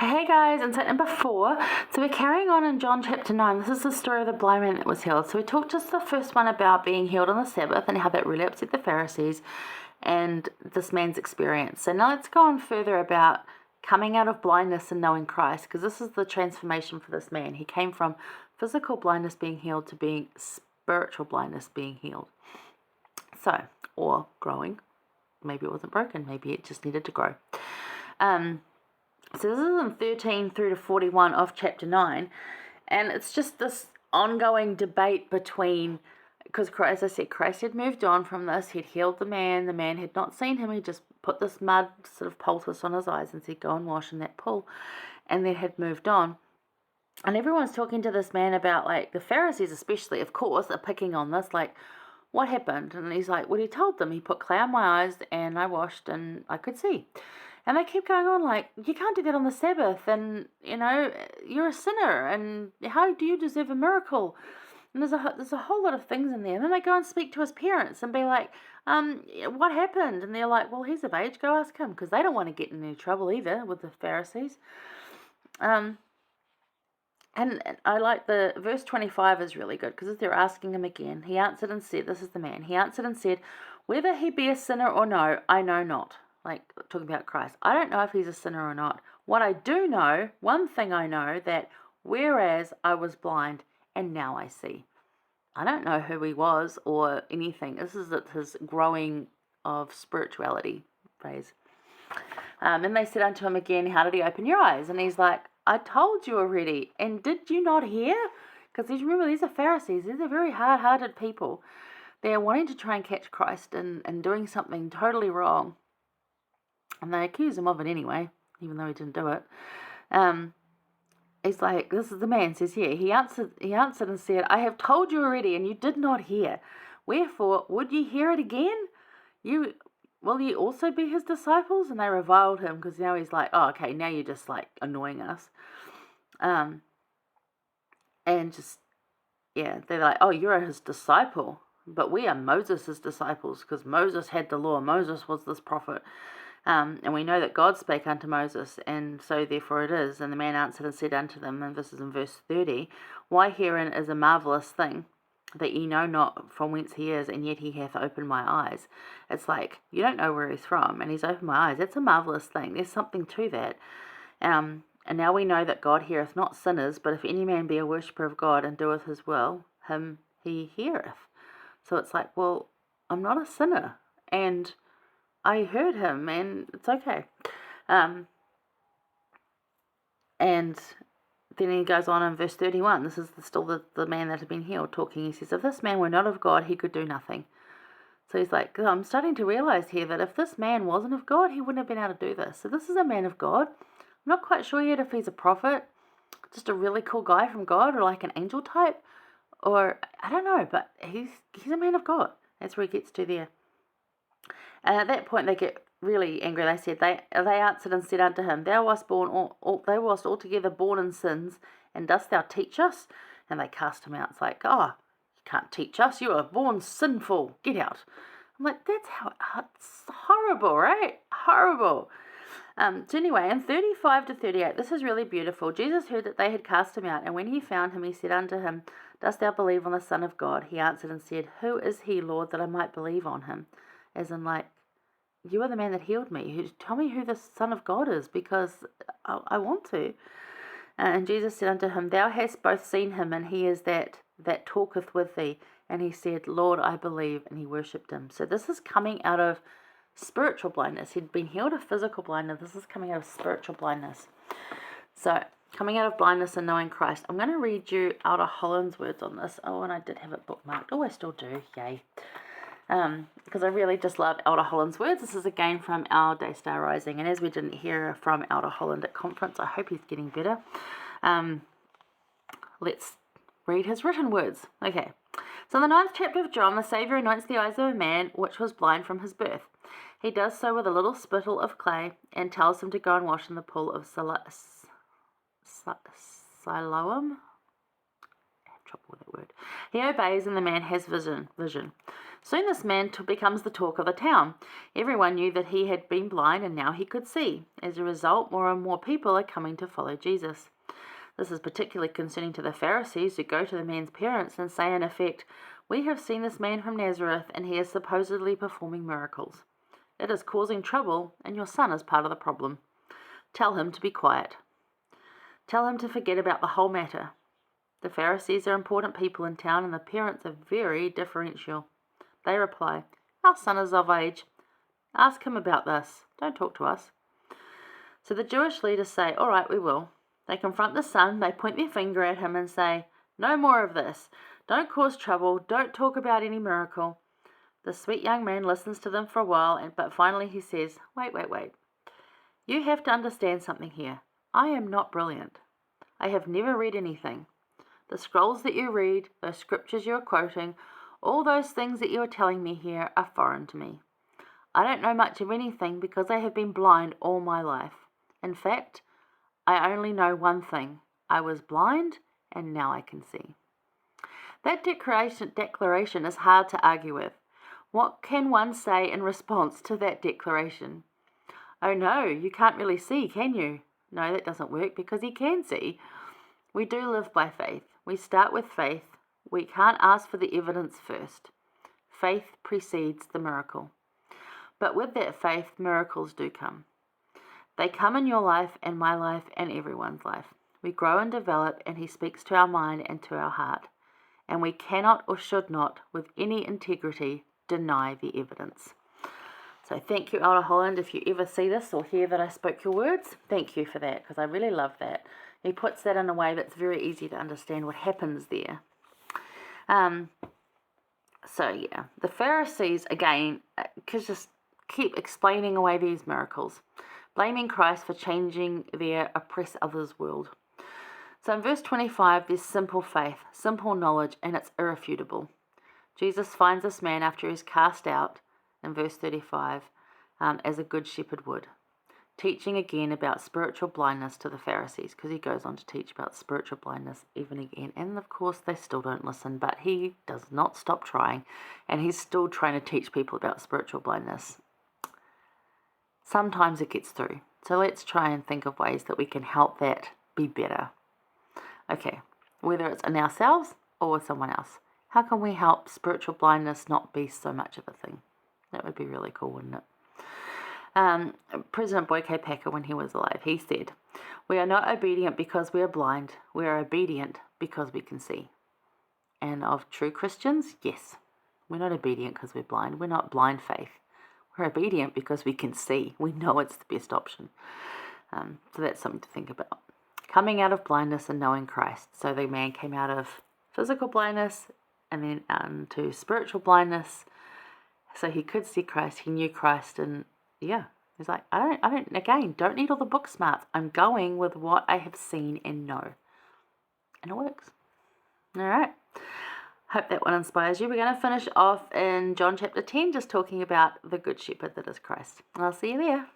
Hey guys, and so number 4. So we're carrying on in John chapter 9. This is the story of the blind man that was healed. So we talked just the first one about being healed on the Sabbath and how that really upset the Pharisees and this man's experience. So now let's go on further about coming out of blindness and knowing Christ, because this is the transformation for this man. He came from physical blindness being healed to being spiritual blindness being healed. So, or growing. Maybe it wasn't broken. Maybe it just needed to grow. So this is in 13 through to 41 of chapter 9, and it's just this ongoing debate between, because as I said, Christ had moved on from this. He'd healed the man had not seen him. He just put this mud sort of poultice on his eyes and said, go and wash in that pool, and then had moved on. And everyone's talking to this man about, like, the Pharisees especially, of course, are picking on this, like, what happened? And he's like, well, he told them, he put clay on my eyes and I washed and I could see. And they keep going on like, you can't do that on the Sabbath, and, you're a sinner, and how do you deserve a miracle? And there's a whole lot of things in there. And then they go and speak to his parents and be like, what happened? And they're like, well, he's of age, go ask him, because they don't want to get in any trouble either with the Pharisees. And I like the verse 25 is really good, because they're asking him again. He answered and said, this is the man, he answered and said, whether he be a sinner or no, I know not. Like, talking about Christ. I don't know if he's a sinner or not. What I do know, one thing I know, that whereas I was blind and now I see. I don't know who he was or anything. This is his growing of spirituality phase. And they said unto him again, how did he open your eyes? And he's like, I told you already. And did you not hear? Because remember, these are Pharisees. These are very hard-hearted people. They're wanting to try and catch Christ and doing something totally wrong. And they accuse him of it anyway, even though he didn't do it. He's like, this is the man, says here. He answered and said, I have told you already, and you did not hear. Wherefore, would ye hear it again? Will ye also be his disciples? And they reviled him, because now he's like, oh, okay, now you're just like annoying us. And just, yeah, they're like, oh, you're his disciple. But we are Moses' disciples, because Moses had the law. Moses was this prophet. And we know that God spake unto Moses, and so therefore it is. And the man answered and said unto them, and this is in verse 30, why herein is a marvellous thing, that ye know not from whence he is, and yet he hath opened my eyes. It's like, you don't know where he's from, and he's opened my eyes. That's a marvellous thing. There's something to that. And now we know that God heareth not sinners, but if any man be a worshipper of God, and doeth his will, him he heareth. So it's like, well, I'm not a sinner, and I heard him, and it's okay. And then he goes on in verse 31. This is still the man that had been healed talking. He says, if this man were not of God, he could do nothing. So he's like, I'm starting to realize here that if this man wasn't of God, he wouldn't have been able to do this. So this is a man of God. I'm not quite sure yet if he's a prophet, just a really cool guy from God, or like an angel type, or I don't know, but he's a man of God. That's where he gets to there. And at that point they get really angry. They said, they answered and said unto him, thou wast thou wast altogether born in sins, and dost thou teach us? And they cast him out. It's like, oh, you can't teach us. You are born sinful. Get out. I'm like, that's how it's horrible, right? Horrible. So anyway, in 35 to 38, this is really beautiful. Jesus heard that they had cast him out, and when he found him, he said unto him, dost thou believe on the Son of God? He answered and said, who is he, Lord, that I might believe on him? As in, like, you are the man that healed me. Tell me who the Son of God is, because I want to. And Jesus said unto him, thou hast both seen him, and he is that talketh with thee. And he said, Lord, I believe, and he worshipped him. So this is coming out of spiritual blindness. He'd been healed of physical blindness. This is coming out of spiritual blindness. So, coming out of blindness and knowing Christ. I'm going to read you Elder Hollands' words on this. Oh, and I did have it bookmarked. Oh, I still do. Yay. Because I really just love Elder Hollands' words. This is again from our Daystar Rising, and as we didn't hear from Elder Holland at conference, I hope he's getting better. Let's read his written words. Okay, so in the 9th chapter of John, the Saviour anoints the eyes of a man which was blind from his birth. He does so with a little spittle of clay, and tells him to go and wash in the pool of Siloam. I have trouble call that word. He obeys, and the man has vision. Soon this man becomes the talk of the town. Everyone knew that he had been blind, and now he could see. As a result, more and more people are coming to follow Jesus. This is particularly concerning to the Pharisees, who go to the man's parents and say, in effect, "We have seen this man from Nazareth, and he is supposedly performing miracles. It is causing trouble, and your son is part of the problem. Tell him to be quiet. Tell him to forget about the whole matter." The Pharisees are important people in town, and the parents are very differential. They reply, "Our son is of age. Ask him about this. Don't talk to us." So the Jewish leaders say, "All right, we will." They confront the son, they point their finger at him and say, "No more of this. Don't cause trouble. Don't talk about any miracle." The sweet young man listens to them for a while, but finally he says, Wait. You have to understand something here. I am not brilliant. I have never read anything. The scrolls that you read, those scriptures you are quoting, all those things that you are telling me here are foreign to me. I don't know much of anything because I have been blind all my life. In fact, I only know one thing. I was blind, and now I can see. That declaration is hard to argue with. What can one say in response to that declaration? "Oh no, you can't really see, can you?" No, that doesn't work because he can see. We do live by faith. We start with faith. We can't ask for the evidence first. Faith precedes the miracle. But with that faith, miracles do come. They come in your life and my life and everyone's life. We grow and develop, and he speaks to our mind and to our heart. And we cannot or should not, with any integrity, deny the evidence. So thank you, Elder Holland. If you ever see this or hear that I spoke your words, thank you for that, because I really love that. He puts that in a way that's very easy to understand what happens there. The Pharisees, again, could just keep explaining away these miracles, blaming Christ for changing their oppress others world. So in verse 25, there's simple faith, simple knowledge, and it's irrefutable. Jesus finds this man after he's cast out, in verse 35, as a good shepherd would, teaching again about spiritual blindness to the Pharisees, because he goes on to teach about spiritual blindness even again. And of course, they still don't listen, but he does not stop trying, and he's still trying to teach people about spiritual blindness. Sometimes it gets through. So let's try and think of ways that we can help that be better. Okay, whether it's in ourselves or with someone else. How can we help spiritual blindness not be so much of a thing? That would be really cool, wouldn't it? President Boyke Packer, when he was alive, he said, "We are not obedient because we are blind. We are obedient because we can see." And of true Christians, yes, we're not obedient because we're blind. We're not blind faith. We're obedient because we can see. We know it's the best option. So that's something to think about. Coming out of blindness and knowing Christ. So the man came out of physical blindness and then to spiritual blindness. So he could see Christ. He knew Christ. And yeah, he's like, I don't need all the book smarts. I'm going with what I have seen and know. And it works. All right. Hope that one inspires you. We're going to finish off in John chapter 10, just talking about the good shepherd that is Christ. I'll see you there.